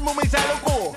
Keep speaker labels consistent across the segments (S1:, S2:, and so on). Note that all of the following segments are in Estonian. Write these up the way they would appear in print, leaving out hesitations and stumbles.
S1: armumise lugu.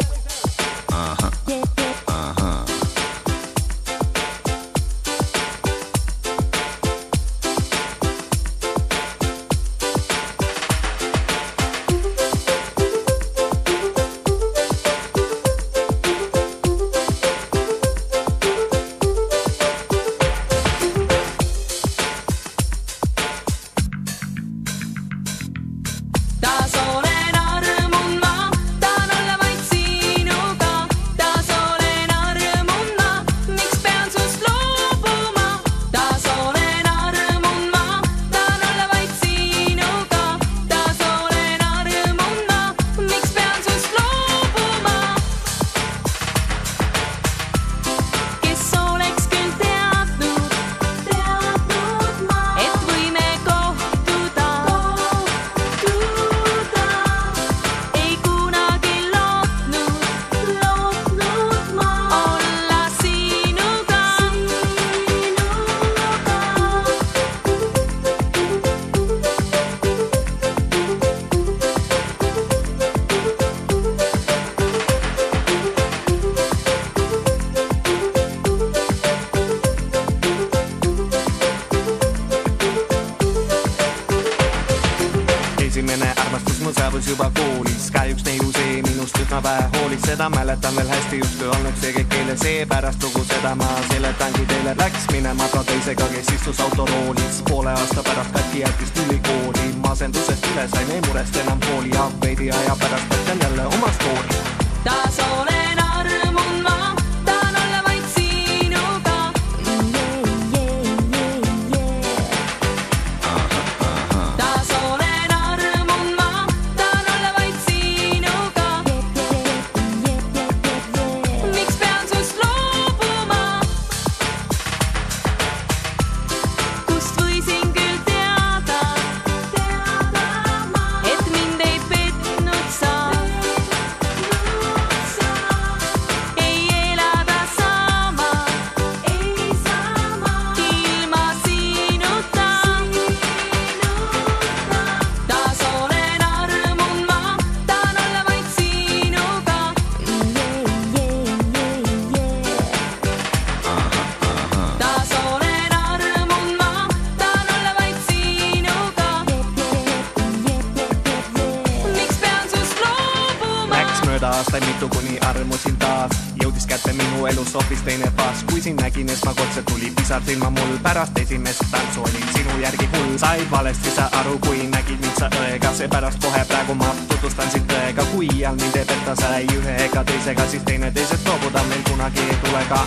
S1: Esimene armastus mul saabus juba koolis, kahjuks neiu see minust üsna vähe hoolis, seda mäletan veel hästi justkui olnud see kõik eile, seepärast lugu seda ma seletangi teile. Läks minema ka teisega, kes istus autoroolis, poole aasta pärast katki jättis ülikooli, masendusest üle sain, ei murest enam pooli ja veidi aja pärast mõtlen jälle oma stoori.
S2: Taas olen armun ma, tahan olla vaid sinuga. Taas olen armun ma, tahan olla vaid sinuga. Miks pean sust loobuma? Kust võisin küll teada, et mind ei petnud sa.
S1: Aastaid mitu kuni armusin taas, jõudis kätte minu elus hoopis teine faas. Kui sind nägin esmakordselt, tuli pisar silma mul, pärast esimest tantsu olin sinu järgi hull. Said valesti sa aru, kui nägid mind sa õega, seepärast kohe praegu ma tutvustan sind tõega. Kui all mind ei petta sai ühe ega teisega, siis teineteisest loobuda meil kunagi ei tule ka.